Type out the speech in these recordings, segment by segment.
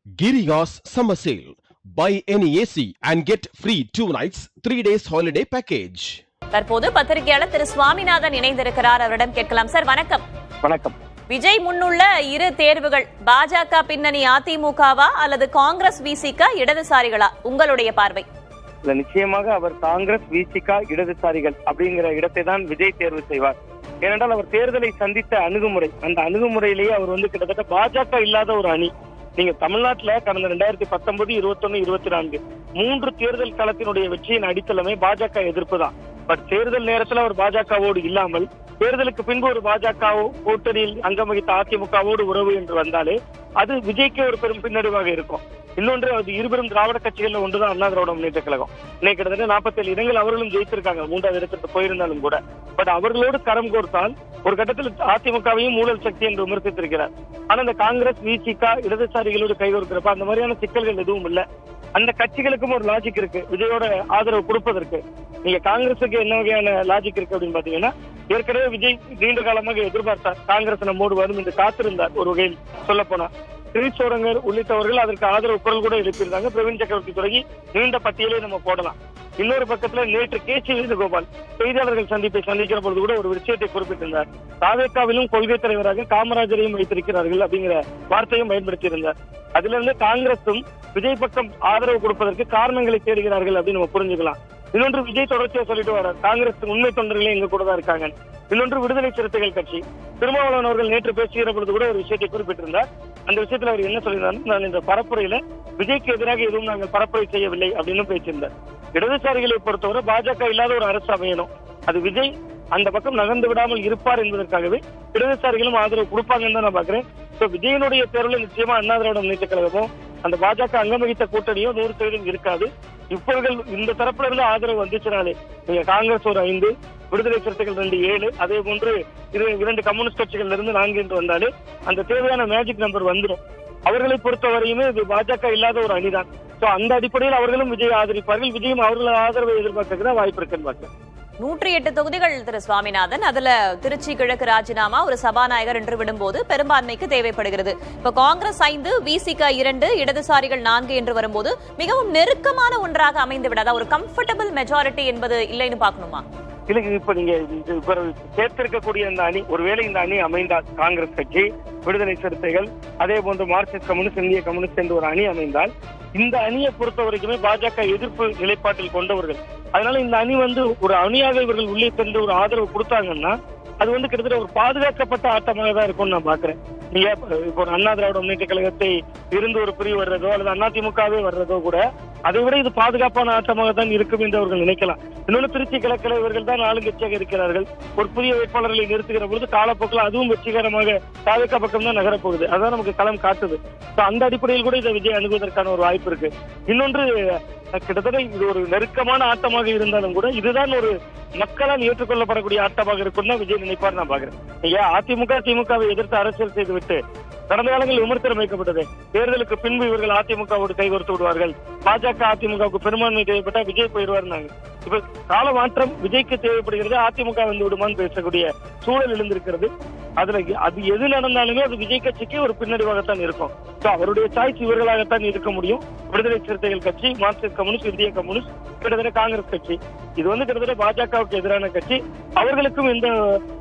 Giriga's summer sale. Buy any AC and get free 2 nights, 3 days holiday package. தற்போது பத்திரிகையாளர் திரு சுவாமிநாதன் இணைந்திருக்கிறார். அவரிடம் கேட்கலாம். சார் வணக்கம். வணக்கம். விஜய் முன்னுள்ள இரு தேர்வுகள் பாஜக பின்னணி அதிமுகவா அல்லது காங்கிரஸ் விசிக இடதுசாரிகளா? உங்களுடைய பார்வை. நிச்சயமாக அவர் காங்கிரஸ் விசிக இடதுசாரிகள் அப்படிங்கிற இடத்தை தான் விஜய் தேர்வு செய்வார். ஏனென்றால் அவர் தேர்தலை சந்தித்த அணுகுமுறை, அந்த அணுகுமுறையிலேயே அவர் கிட்டத்தட்ட பாஜக இல்லாத ஒரு அணி. நீங்க தமிழ்நாட்டுல கடந்த 2019, 21, 24 3 தேர்தல் களத்தினுடைய வெற்றியின் அடித்தளமே பாஜக எதிர்ப்பு தான். பட் தேர்தல் நேரத்தில் அவர் பாஜகவோடு இல்லாமல் தேர்தலுக்கு பின்பு ஒரு பாஜக கூட்டணியில் அங்கம் வகித்த அதிமுகவோடு உறவு என்று வந்தாலே அது விஜய்க்கு ஒரு பெரும் பின்னடைவாக இருக்கும். இன்னொன்று, அது இருபெரும் திராவிட கட்சிகள்ல ஒன்றுதான் அண்ணா திராவிட முன்னேற்ற கழகம். இன்னைக்கு கிட்டத்தட்ட 47 இடங்கள் அவர்களும் ஜெயித்திருக்காங்க, 3வது இடத்திற்கு போயிருந்தாலும் கூட. பட் அவர்களோடு கரம் கோர்த்தால் ஒரு கட்டத்தில் அதிமுகவையும் ஊழல் சக்தி என்று விமர்சித்திருக்கிறார். ஆனா இந்த காங்கிரஸ் விசிக இடதுசாரிகளோடு கைகோர்க்கிறப்ப அந்த மாதிரியான சிக்கல்கள் எதுவும் இல்லை. அந்த கட்சிகளுக்கும் ஒரு லாஜிக் இருக்கு விஜயோட ஆதரவு கொடுப்பதற்கு. நீங்க காங்கிரஸுக்கு என்ன வகையான லாஜிக் இருக்கு அப்படின்னு பாத்தீங்கன்னா, ஏற்கனவே விஜய் நீண்ட காலமாக எதிர்பார்த்தார் காங்கிரஸ் நம்மோடு வரும் என்று காத்திருந்தார். ஒரு வகையில் சொல்ல போனா திரிசோரங்கர் உள்ளிட்டவர்கள் அதற்கு ஆதரவு குரல் கூட எழுப்பியிருந்தாங்க. பிரவீன் சக்கரவர்த்தி தொடங்கி நீண்ட பட்டியலே நம்ம போடலாம். இன்னொரு பக்கத்துல நேற்று கே.சி. வேணுகோபால் செய்தியாளர்கள் சந்திக்கிற பொழுது கூட ஒரு விஷயத்தை குறிப்பிட்டிருந்தார். தாவேகாவிலும் கொள்கை தலைவராக காமராஜரையும் வைத்திருக்கிறார்கள் அப்படிங்கிற வார்த்தையும் பயன்படுத்தியிருந்தார். அதுல இருந்து காங்கிரசும் விஜய் பக்கம் ஆதரவு கொடுப்பதற்கு காரணங்களை தேடுகிறார்கள் அப்படின்னு நம்ம புரிஞ்சுக்கலாம். இன்னொன்று, விஜய் தொடர்ச்சியா சொல்லிட்டு வர்றார் காங்கிரஸ் உண்மை தொண்டர்களே எங்க கூட தான் இருக்காங்க. இன்னொன்று, விடுதலை சிறுத்தைகள் கட்சி திருமாவளவன் அவர்கள் நேற்று பேசுகிற பொழுது கூட ஒரு விஷயத்தை குறிப்பிட்டிருந்தார். அந்த விஷயத்துல அவர் என்ன சொல்லியிருந்தாரு, நான் இந்த பரப்புரையில விஜய்க்கு எதிராக எதுவும் நாங்கள் பரப்புரை செய்யவில்லை அப்படின்னு பேசியிருந்தார். இடதுசாரிகளை பொறுத்தவரை பாஜக இல்லாத ஒரு அரசு அமையணும், அது விஜய் அந்த பக்கம் நகர்ந்து விடாமல் இருப்பார் என்பதற்காகவே இடதுசாரிகளும் ஆதரவு கொடுப்பாங்கன்னு தான் நான் பாக்குறேன். விஜயனுடைய தேர்வுல நிச்சயமா அண்ணா திராவிட முன்னேற்ற கழகமும் அந்த பாஜக அங்கம் வகித்த கூட்டணியோ 100% இருக்காது. இப்பவர்கள் இந்த தரப்புல இருந்து ஆதரவு வந்துச்சுனாலே நீங்க காங்கிரஸ் ஒரு 5, விடுதலை சிறுத்தைகள் 2, 7, அதே போன்று 2 கம்யூனிஸ்ட் கட்சிகள்ல இருந்து 4 என்று வந்தாலே அந்த தேவையான மேஜிக் நம்பர் வந்துடும். அவர்களை பொறுத்தவரையுமே இது பாஜக இல்லாத ஒரு அணிதான். அந்த அடிப்படையில் அவர்களும் விஜய் ஆதரிப்பார்கள். விஜயும் அவர்கள் ஆதரவை எதிர்பார்க்கிற வாய்ப்பு இருக்குன்னு பார்க்கிறேன். 108 தொகுதிகள் திரு சுவாமிநாதன். அதுல திருச்சி கிழக்கு ராஜினாமா ஒரு சபாநாயகர் என்று விடும்போது பெரும்பான்மைக்கு தேவைப்படுகிறது. இப்ப காங்கிரஸ் 5, விசிக 2, இடதுசாரிகள் 4 என்று வரும்போது மிகவும் நெருக்கமான ஒன்றாக அமைந்து விடாதா? ஒரு கம்ஃபர்டபிள் மெஜாரிட்டி என்பது இல்லைன்னு பாக்கணுமா? இல்ல, இப்ப நீங்க சேர்த்திருக்கக்கூடிய இந்த அணி, ஒருவேளை இந்த அணி அமைந்தால் காங்கிரஸ் கட்சி, விடுதலை சிறுத்தைகள், அதே போன்று மார்க்சிஸ்ட் கம்யூனிஸ்ட், இந்திய கம்யூனிஸ்ட் என்று ஒரு அணி அமைந்தால் இந்த அணியை பொறுத்த வரைக்குமே பாஜக எதிர்ப்பு நிலைப்பாட்டில் கொண்டவர்கள். அதனால இந்த அணி ஒரு அணியாக இவர்கள் உள்ளே சென்று ஒரு ஆதரவு கொடுத்தாங்கன்னா அது கிட்டத்தட்ட ஒரு பாதுகாக்கப்பட்ட ஆட்டமாக தான் இருக்கும்னு நான் பாக்குறேன். நீங்க இப்போ அண்ணா திராவிட முன்னேற்ற கழகத்தை இருந்து ஒரு பிரிவு வர்றதோ அல்லது அதிமுகவே வர்றதோ கூட அதை விட இது பாதுகாப்பான ஆட்டமாக தான் இருக்கும் என்று அவர்கள் நினைக்கலாம். இன்னொன்று, திருச்சி கிழக்கில் இவர்கள் தான் ஆளுங்கட்சியாக இருக்கிறார்கள். ஒரு புதிய வேட்பாளர்களை நிறுத்துகிற பொழுது காலப்போக்கில் அதுவும் வெற்றிகரமாக தாவேகா பக்கம் தான் நகரப்போகுது. அதான் நமக்கு களம் காட்டுது. அந்த அடிப்படையில் கூட இதை விஜய் அணுகுவதற்கான ஒரு வாய்ப்பு இருக்கு. இன்னொன்று, கிட்டத்தட்ட இது ஒரு நெருக்கமான ஆட்டமாக இருந்தாலும் கூட இதுதான் ஒரு மக்களால் ஏற்றுக்கொள்ளப்படக்கூடிய ஆட்டமாக இருக்கும் தான் விஜய் நினைப்பார் நான் பாக்குறேன். அதிமுக திமுகவை எதிர்த்து அரசியல் செய்துவிட்டு கடந்த காலங்களில் விமர்சனம் வைக்கப்பட்டது. தேர்தலுக்கு பின்பு இவர்கள் அதிமுகவோடு கைகோர்த்து விடுவார்கள், பாஜக அதிமுகவுக்கு பெரும்பான்மை தேவைப்பட்டா விஜய் போயிடுவார். இப்ப கால மாற்றம் விஜய்க்கு தேவைப்படுகிறது, அதிமுக வந்து விடுமான்னு பேசக்கூடிய சூழல் எழுந்திருக்கிறது. அதுல அது எது நடந்தாலுமே அது விஜய் கட்சிக்கு ஒரு பின்னடைவாகத்தான் இருக்கும். அவருடைய சாய்ஸ் இவர்களாகத்தான் இருக்க முடியும். விடுதலை சிறுத்தைகள் கட்சி, மார்க்சிஸ்ட் கம்யூனிஸ்ட், இந்திய கம்யூனிஸ்ட், கிட்டத்தட்ட காங்கிரஸ் கட்சி, இது கிட்டத்தட்ட பாஜகவுக்கு எதிரான கட்சி. அவர்களுக்கும் எந்த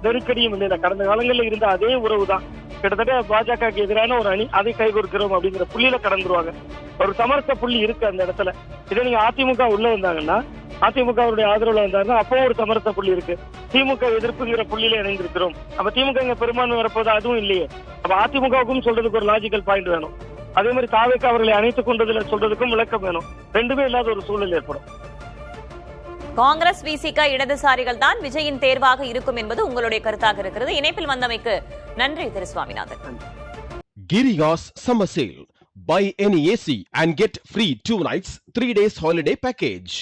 நெருக்கடியும் இல்லை. கடந்த காலங்களில் இருந்த அதே உறவு தான். கிட்டத்தட்ட பாஜகவுக்கு எதிரான ஒரு அணி, அதை கைகொடுக்கிறோம் அப்படிங்கிற புள்ளியில கடந்துருவாங்க. ஒரு சமரச புள்ளி இருக்கு அந்த இடத்துல. இதை நீங்க அதிமுக உள்ள வந்தாங்கன்னா, அதிமுகவுடைய ஆதரவுல வந்தாங்கன்னா அப்போ ஒரு சமரச புள்ளி இருக்கு. திமுக எதிர்ப்புங்கிற புள்ளியில இணைந்திருக்கிறோம். அப்ப திமுக இங்க பெரும்பான்மை வரப்போது அதுவும் இல்லையே. அப்ப அதிமுகவுக்கும் சொல்றதுக்கு ஒரு லாஜிக்கல் பாயிண்ட் வேணும். அதே மாதிரி தாவேகா அவர்களை அணைத்துக் கொண்டதுல சொல்றதுக்கும் விளக்கம் வேணும். ரெண்டுமே இல்லாத ஒரு சூழல் ஏற்படும். காங்கிரஸ் விசிக இடதுசாரிகள் தான் விஜயின் தேர்வாக இருக்கும் என்பது உங்களுடைய கருத்தாக இருக்கிறது. இணைப்பில் வந்தமைக்கு நன்றி திரு Swaminathan. Giriga's summer sale. Buy any AC and get free 2 nights, 3 days holiday package.